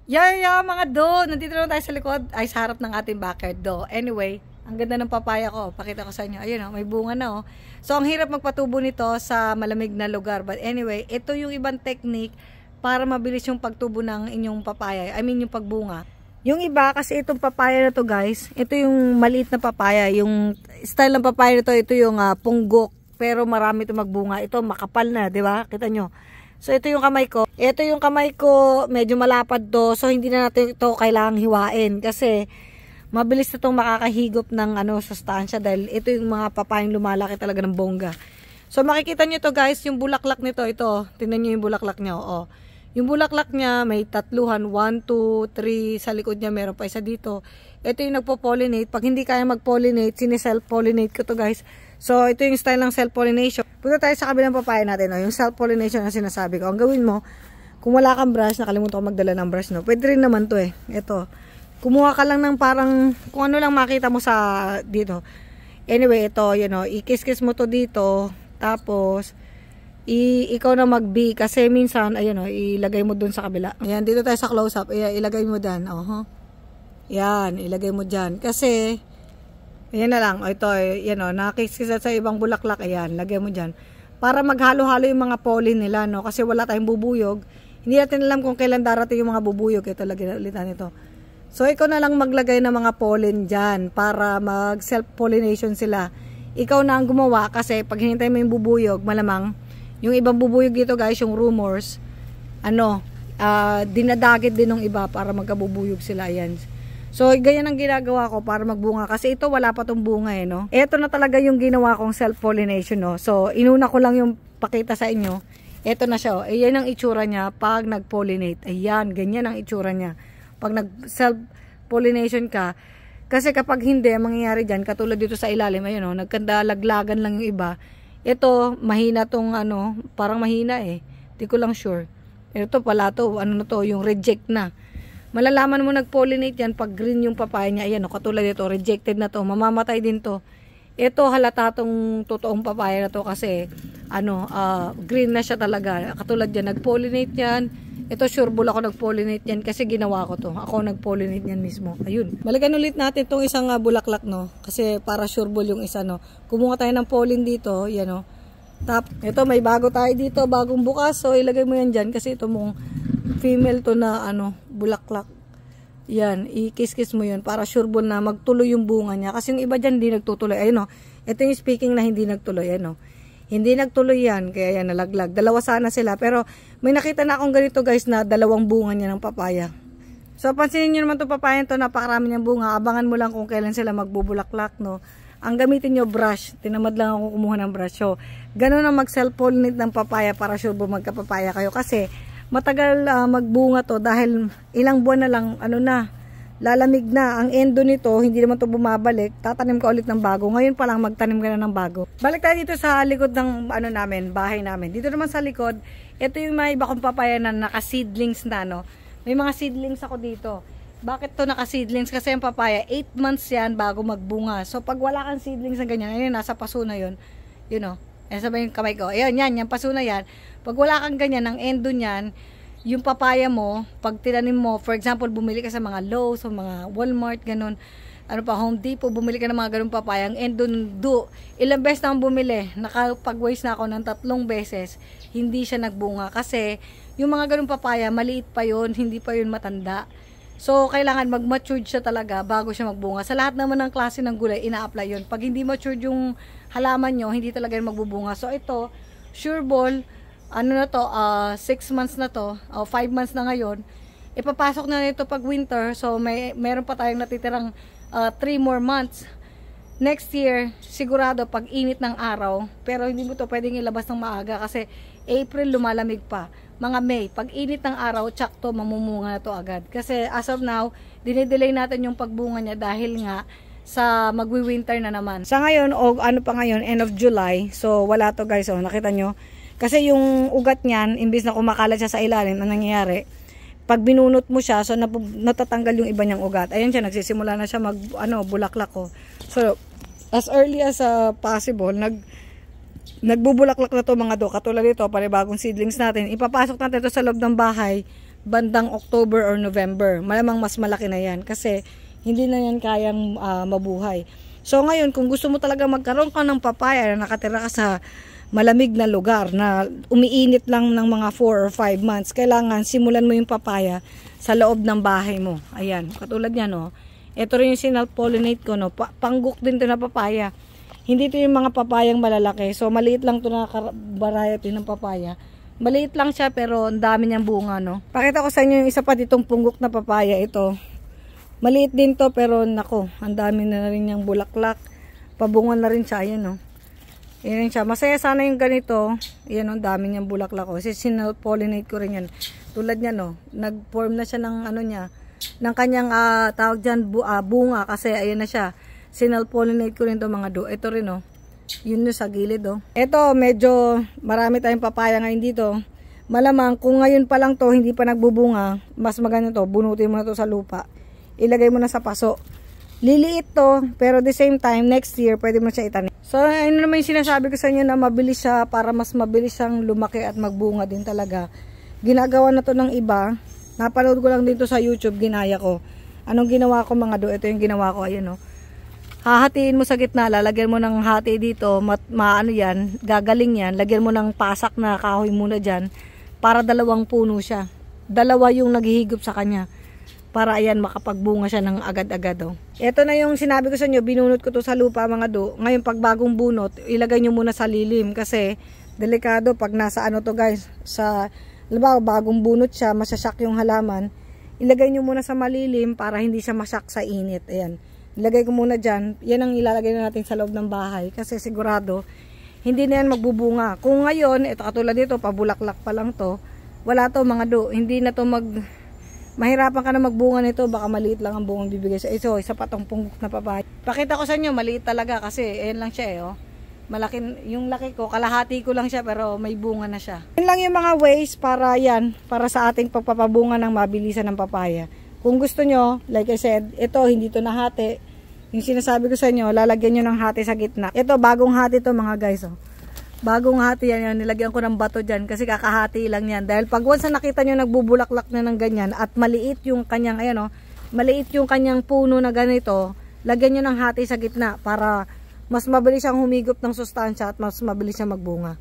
Yeah, mga do. Nandito na tayo sa likod. Ay, sa harap ng ating backyard do. Anyway, ang ganda ng papaya ko. Pakita ko sa inyo. Ayun may bunga na So, ang hirap magpatubo nito sa malamig na lugar. But anyway, ito yung ibang technique para mabilis yung pagtubo ng inyong papaya. I mean, yung pagbunga. Yung iba, kasi itong papaya na to guys, ito yung maliit na papaya. Yung style ng papaya nito, ito yung punggok. Pero marami ito magbunga. Ito makapal na, di ba? Kita nyo. So, ito yung kamay ko. Ito yung kamay ko, medyo malapad to. So, hindi na natin ito kailangang hiwain. Kasi, mabilis na itong makakahigop ng sustansya. Dahil ito yung mga papayang lumalaki talaga ng bongga. So, makikita nyo to guys, yung bulaklak nito. Ito, tingnan nyo yung bulaklak nyo. Yung bulaklak niya, may tatluhan. 1, 2, 3. Sa likod niya, meron pa isa dito. Ito yung nagpo-pollinate. Pag hindi kaya mag-pollinate, sine-self-pollinate ko to guys. So, ito yung style ng self-pollination. Punta tayo sa kabilang papaya natin. Yung self-pollination na sinasabi ko. Ang gawin mo, kung wala kang brush, nakalimutan ko magdala ng brush, no? Pwede rin naman to Ito. Kumuha ka lang ng parang, kung ano lang makita mo sa dito. Anyway, ito, i-kiss-kiss mo to dito. Tapos, ikaw na mag-B. Kasi minsan, ilagay mo dun sa kabila. Ayan, dito tayo sa close-up. Ayan, ilagay mo dyan. Yan, ilagay mo dyan. Kasi, ayan na lang. Ito, nakikisa sa ibang bulaklak. Ayan, lagay mo dyan. Para maghalo-halo yung mga pollen nila, no? Kasi wala tayong bubuyog. Hindi natin alam kung kailan darating yung mga bubuyog. Ito, lagyan ulit nito. So, ikaw na lang maglagay ng mga pollen dyan para mag-self-pollination sila. Ikaw na ang gumawa kasi pag hinintay mo yung bubuyog, malamang, yung ibang bubuyog dito guys, yung rumors, dinadagit din ng iba para magkabubuyog sila. Ayan. So, ganyan ang ginagawa ko para magbunga. Kasi ito, wala pa tong bunga no? Ito na talaga yung ginawa kong self-pollination, no? So, inuna ko lang yung pakita sa inyo. Ito na siya, Ayan ang itsura niya pag nag-pollinate. Ayan, ganyan ang itsura niya. Pag nag-self-pollination ka. Kasi kapag hindi, ang mangyayari dyan, katulad dito sa ilalim, nagkandalaglagan lang yung iba. Ito, mahina tong parang mahina Di ko lang sure. Ito pala to, yung reject na. Malalaman mo nag-pollinate yan pag green yung papaya niya. Ayan, katulad ito, rejected na to. Mamamatay din to. Ito, halata tong totoong papaya na to kasi, green na siya talaga. Katulad yan, nag-pollinate yan. Ito, sure bull ako nag-pollinate yan kasi ginawa ko to. Ako nag-pollinate yan mismo. Ayun. Balikan ulit natin tong isang bulaklak, no? Kasi para sure bull yung isa, no? Kumuha tayo ng pollen dito, yan, ito, may bago tayo dito, bagong bukas. So, ilagay mo yan dyan kasi ito mong female to na bulaklak. Yan, i-kiss-kiss mo yun para sure bull na magtuloy yung bunga niya. Kasi yung iba dyan hindi nagtutuloy. Ayun ito yung speaking na hindi nagtuloy. Hindi nagtuloy yan, kaya yan nalaglag. Dalawa sana sila, pero may nakita na akong ganito guys na dalawang bunga niya ng papaya. So pansinin nyo naman itong papaya ito, napakarami niyang bunga. Abangan mo lang kung kailan sila magbubulaklak, no? Ang gamitin nyo brush, tinamad lang ako kumuha ng brush. So, ganun na mag-self-pollinate ng papaya para sure bull magkapapaya kayo. Kasi matagal magbunga to dahil ilang buwan na lang, lalamig na. Ang endo nito, hindi naman to bumabalik. Tatanim ka ulit ng bago. Ngayon pa lang magtanim ka na ng bago. Balik tayo dito sa likod ng namin, bahay namin. Dito naman sa likod, ito yung may iba kong papaya na naka-seedlings na, May mga seedlings ako dito. Bakit to naka-seedlings? Kasi yung papaya, 8 months yan bago magbunga. So, pag wala kang seedlings na ganyan, ayun, nasa paso na yun. Ayan, sabay yung kamay ko. Ayun, yan, paso na yan. Pag wala kang ganyan, ang endo niyan, yung papaya mo, pag tinanim mo, for example, bumili ka sa mga Lowe's o mga Walmart, ganun, Home Depot, bumili ka ng mga ganun papaya, ang endo ilang beses na akong bumili, nakapag-waste na ako ng 3 beses, hindi siya nagbunga, kasi yung mga ganun papaya, maliit pa yun, hindi pa yun matanda. So, kailangan mag-matured siya talaga bago siya magbunga. Sa lahat naman ng klase ng gulay, ina-apply yun. Pag hindi matured yung halaman nyo, hindi talaga yun magbubunga. So, ito, sure ball, 6 months na to, o 5 months na ngayon, ipapasok na nito pag winter, so meron pa tayong natitirang 3 more months. Next year, sigurado pag init ng araw, pero hindi mo to pwedeng ilabas ng maaga kasi April lumalamig pa. Mga May, pag init ng araw, tsak to, mamumunga na to agad. Kasi as of now, dinidelay natin yung pagbunga niya dahil nga sa magwi-winter na naman. Sa ngayon, pa ngayon, end of July, so wala to guys, nakita nyo. Kasi yung ugat niyan, imbis na kumakalat siya sa ilalim, ang nangyayari, pag binunot mo siya, so natatanggal yung iba niyang ugat. Ayun siya, nagsisimula na siya bulaklak ko. So, as early as possible, nagbubulaklak na to mga do. Katulad dito, panibagong seedlings natin. Ipapasok natin to sa loob ng bahay bandang October or November. Malamang mas malaki na yan kasi hindi na yan kayang mabuhay. So ngayon, kung gusto mo talaga magkaroon ka ng papaya na nakatira ka sa malamig na lugar na umiinit lang ng mga 4 or 5 months, kailangan simulan mo yung papaya sa loob ng bahay mo. Ayan, katulad yan, no. Ito rin yung sinalpollinate ko, no. Pangguk din to na papaya. Hindi to yung mga papayang malalaki. So maliit lang to na variety ng papaya. Maliit lang siya pero ang dami niyang bunga, no. Pakita ko sa inyo yung isa pa ditong punggok na papaya. Ito, maliit din to pero nako, ang dami na rin niyang bulaklak. Pabungan na rin siya, ayan, no. Ayan siya. Masaya sana yung ganito. Ayan, ang dami niyang bulaklak. Kasi sinalpollinate ko rin yan. Tulad niya, no. Nag-form na siya ng ano niya, ng kanyang tawag dyan, bunga. Kasi ayan na siya. Sinalpollinate ko rin to mga do. Ito rin, no. Yun yung sa gilid, oh. Ito, medyo marami tayong papaya ngayon dito. Malamang, kung ngayon pa lang to, hindi pa nagbubunga, mas maganda to, bunutin mo na to sa lupa. Ilagay mo na sa paso. Liliit to, pero the same time, next year, pwede mo siya itanim. So, ano naman yung sinasabi ko sa inyo na mabilis siya, para mas mabilis siyang lumaki at magbunga din talaga. Ginagawa na to ng iba. Napanood ko lang dito sa YouTube, ginaya ko. Anong ginawa ko mga do? Ito yung ginawa ko, ayun, oh. Hahatiin mo sa gitna, lalagyan mo ng hati dito, maano yan, gagaling yan, lagyan mo ng pasak na kahoy muna dyan, para 2 puno siya. 2 yung naghihigop sa kanya, para ayan, makapagbunga siya ng agad-agad. Oh. Ito na yung sinabi ko sa inyo, binunot ko to sa lupa mga do. Ngayon, pag bagong bunot, ilagay nyo muna sa lilim, kasi delikado pag nasa ano to guys, sa, diba, bagong bunot siya, masasyak yung halaman, ilagay nyo muna sa malilim, para hindi siya masyak sa init. Ayan. Ilagay ko muna dyan. Yan ang ilalagay na natin sa loob ng bahay. Kasi sigurado, hindi na yan magbubunga. Kung ngayon, ito katulad dito, pabulaklak pa lang to. Wala to mga do. Hindi na to mahirapan ka na magbunga nito. Baka maliit lang ang bungang bibigay sa iso. Isa pa tong punggok na papaya. Pakita ko sa inyo, maliit talaga. Kasi ayan lang siya, oh. Malaki, yung laki ko, kalahati ko lang siya, pero may bunga na siya. Yan lang yung mga ways para yan, para sa ating pagpapabunga ng mabilisan ng papaya. Kung gusto nyo, like I said, ito, hindi to nahati. Yung sinasabi ko sa inyo, lalagyan nyo ng hati sa gitna. Ito, bagong hati to mga guys, oh. Bagong hati yan, nilagyan ko ng bato dyan kasi kakahati lang yan. Dahil pag once na nakita nyo nagbubulaklak na ng ganyan at maliit yung kanyang, ayan, oh, maliit yung kanyang puno na ganito, lagyan nyo ng hati sa gitna para mas mabilis siyang humigop ng sustansya at mas mabilis siyang magbunga.